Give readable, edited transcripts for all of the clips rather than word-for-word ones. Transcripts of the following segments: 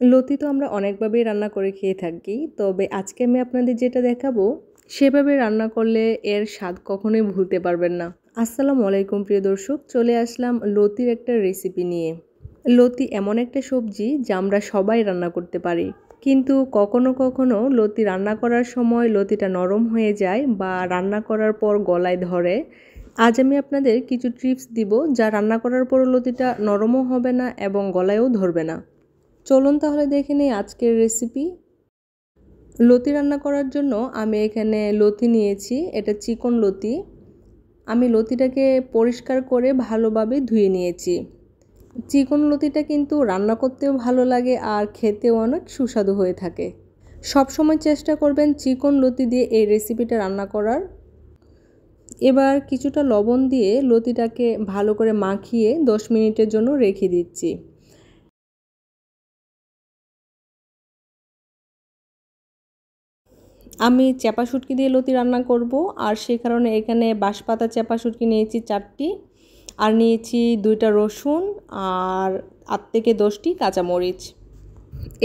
লতি তো আমরা অনেকভাবেই রান্না করে খেয়ে থাকি, তবে আজকে আমি আপনাদের যেটা দেখাবো সেভাবে রান্না করলে এর স্বাদ কখনোই ভুলতে পারবেন না। আসসালামু আলাইকুম প্রিয় দর্শক, চলে আসলাম লতির একটা রেসিপি নিয়ে। লতি এমন একটা সবজি যা আমরা সবাই রান্না করতে পারি, কিন্তু কখনো কখনো লতি রান্না করার সময় লতিটা নরম হয়ে যায় বা রান্না করার পর গলায় ধরে। আজ আমি আপনাদের কিছু টিপস দিব যা রান্না করার পর লতিটা নরমও হবে না এবং গলায়ও ধরবে না। চলুন তাহলে দেখে নিই আজকের রেসিপি। লতি রান্না করার জন্য আমি এখানে লতি নিয়েছি, এটা চিকন লতি। আমি লতিটাকে পরিষ্কার করে ভালোভাবে ধুয়ে নিয়েছি। চিকন লতিটা কিন্তু রান্না করতেও ভালো লাগে আর খেতেও অনেক সুস্বাদু হয়ে থাকে। সব সময় চেষ্টা করবেন চিকন লতি দিয়ে এই রেসিপিটা রান্না করার। এবার কিছুটা লবণ দিয়ে লতিটাকে ভালো করে মাখিয়ে 10 মিনিটের জন্য রেখে দিচ্ছি। আমি চাপা শুটকি দিয়ে লতি রান্না করব, আর সেই কারণে এখানে বাঁশপাতা চাপা শুটকি নিয়েছি 4টি, আর নিয়েছি 2টা রসুন আর 8 থেকে 10টি কাঁচামরিচ।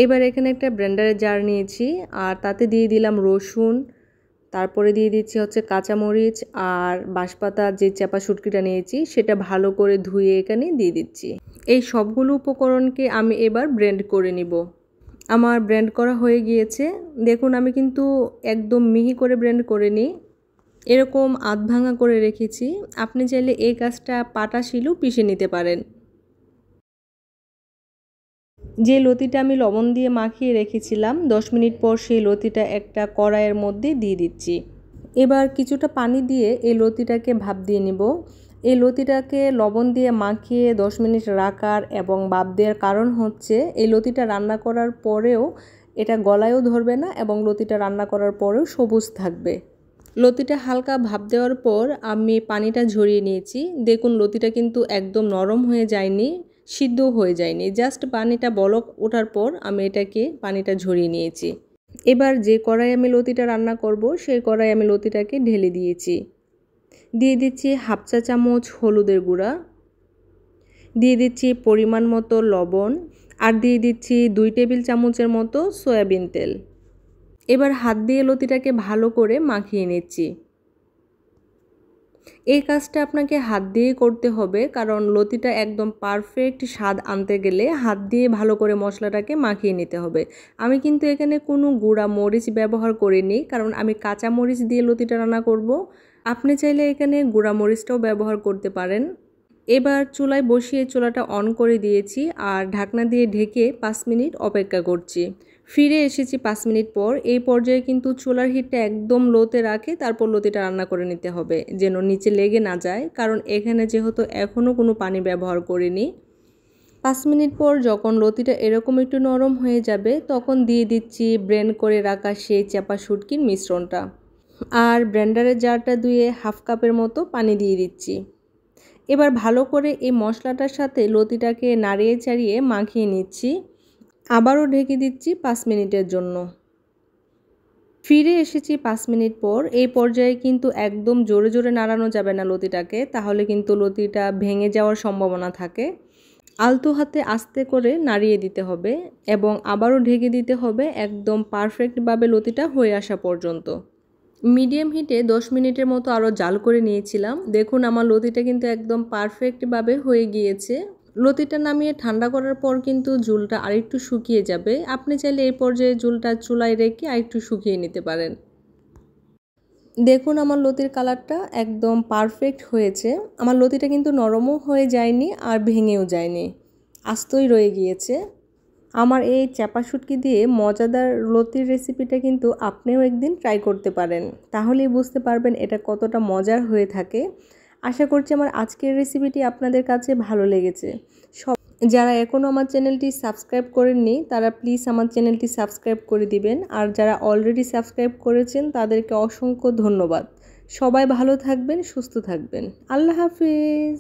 এবার এখানে একটা ব্লেন্ডারের জার নিয়েছি আর তাতে দিয়ে দিলাম রসুন, তারপরে দিয়ে দিচ্ছি হচ্ছে কাঁচামরিচ আর বাঁশপাতা যে চাপা শুটকিটা নিয়েছি সেটা ভালো করে ধুয়ে এখানে দিয়ে দিচ্ছি। এই সবগুলো উপকরণকে আমি এবার ব্লেন্ড করে নিব। আমার ব্লেন্ড করা হয়ে গিয়েছে। দেখুন আমি কিন্তু একদম মিহি করে ব্লেন্ড করে নিই, এরকম আধ ভাঙা করে রেখেছি। আপনি চাইলে এই কাজটা পাটা শিলেও পিষে নিতে পারেন। যে লতিটা আমি লবণ দিয়ে মাখিয়ে রেখেছিলাম 10 মিনিট পর সেই লতিটা একটা কড়াইয়ের মধ্যে দিয়ে দিচ্ছি। এবার কিছুটা পানি দিয়ে এই লতিটাকে ভাপ দিয়ে নিব। এই লতিটাকে লবণ দিয়ে মাখিয়ে 10 মিনিট রাখার এবং ভাপ দেওয়ার কারণ হচ্ছে এই লতিটা রান্না করার পরেও এটা গলায়ও ধরবে না এবং লতিটা রান্না করার পরেও সবুজ থাকবে। লতিটা হালকা ভাপ দেওয়ার পর আমি পানিটা ঝরিয়ে নিয়েছি। দেখুন লতিটা কিন্তু একদম নরম হয়ে যায়নি, সিদ্ধ হয়ে যায়নি, জাস্ট পানিটা বলক ওঠার পর আমি এটাকে পানিটা ঝরিয়ে নিয়েছি। এবার যে কড়াই আমি লতিটা রান্না করব সেই কড়াই আমি লতিটাকে ঢেলে দিয়েছি। দিয়ে দিচ্ছি হাফ চা চামচ হলুদের গুঁড়া, দিয়ে দিচ্ছি পরিমাণ মতো লবণ, আর দিয়ে দিচ্ছি 2 টেবিল চামচের মতো সয়াবিন তেল। এবার হাত দিয়ে লতিটাকে ভালো করে মাখিয়ে নিচ্ছি। এই কাজটা আপনাকে হাত দিয়ে করতে হবে, কারণ লতিটা একদম পারফেক্ট স্বাদ আনতে গেলে হাত দিয়ে ভালো করে মশলাটাকে মাখিয়ে নিতে হবে। আমি কিন্তু এখানে কোনো গুঁড়া মরিচ ব্যবহার করিনি, কারণ আমি কাঁচা মরিচ দিয়ে লতিটা রান্না করব। আপনি চাইলে এখানে গুঁড়া মরিচটাও ব্যবহার করতে পারেন। এবার চুলায় বসিয়ে চুলাটা অন করে দিয়েছি আর ঢাকনা দিয়ে ঢেকে 5 মিনিট অপেক্ষা করছি। ফিরে এসেছি 5 মিনিট পর। এই পর্যায়ে কিন্তু চুলার হিটটা একদম লোতে রাখে তারপর লতিটা রান্না করে নিতে হবে, যেন নিচে লেগে না যায়, কারণ এখানে যেহেতু এখনও কোনো পানি ব্যবহার করিনি। 5 মিনিট পর যখন লতিটা এরকম একটু নরম হয়ে যাবে তখন দিয়ে দিচ্ছি ব্লেন্ড করে রাখা সেই চাপা শুটকির মিশ্রণটা, আর ব্লেন্ডারের জারটা ধুয়ে হাফ কাপের মতো পানি দিয়ে দিচ্ছি। এবার ভালো করে এই মশলাটার সাথে লতিটাকে নাড়িয়ে চাড়িয়ে মাখিয়ে নিচ্ছি। আবারও ঢেকে দিচ্ছি 5 মিনিটের জন্য। ফিরে এসেছি 5 মিনিট পর। এই পর্যায়ে কিন্তু একদম জোরে জোরে নাড়ানো যাবে না লতিটাকে, তাহলে কিন্তু লতিটা ভেঙে যাওয়ার সম্ভাবনা থাকে। আলতো হাতে আস্তে করে নাড়িয়ে দিতে হবে এবং আবারও ঢেকে দিতে হবে একদম পারফেক্টভাবে লতিটা হয়ে আসা পর্যন্ত। মিডিয়াম হিটে 10 মিনিটের মতো আরও জাল করে নিয়েছিলাম। দেখুন আমার লতিটা কিন্তু একদম পারফেক্টভাবে হয়ে গিয়েছে। লতিটা নামিয়ে ঠান্ডা করার পর কিন্তু ঝোলটা আরেকটু শুকিয়ে যাবে। আপনি চাইলে এই পর্যায়ে ঝোলটা চুলায় রেখে আরেকটু শুকিয়ে নিতে পারেন। দেখুন আমার লতির কালারটা একদম পারফেক্ট হয়েছে। আমার লতিটা কিন্তু নরমও হয়ে যায়নি আর ভেঙেও যায়নি, আস্তই রয়ে গিয়েছে। আমার এই চাপা শুটকি দিয়ে মজাদার লতির রেসিপিটা কিন্তু আপনিও একদিন ট্রাই করতে পারেন, তাহলেই বুঝতে পারবেন এটা কতটা মজার হয়ে থাকে। আশা করছি আমার আজকের রেসিপিটি আপনাদের কাছে ভালো লেগেছে। যারা এখনও আমার চ্যানেলটি সাবস্ক্রাইব করেননি তারা প্লিজ আমার চ্যানেলটি সাবস্ক্রাইব করে দিবেন, আর যারা অলরেডি সাবস্ক্রাইব করেছেন তাদেরকে অসংখ্য ধন্যবাদ। সবাই ভালো থাকবেন, সুস্থ থাকবেন। আল্লাহ হাফিজ।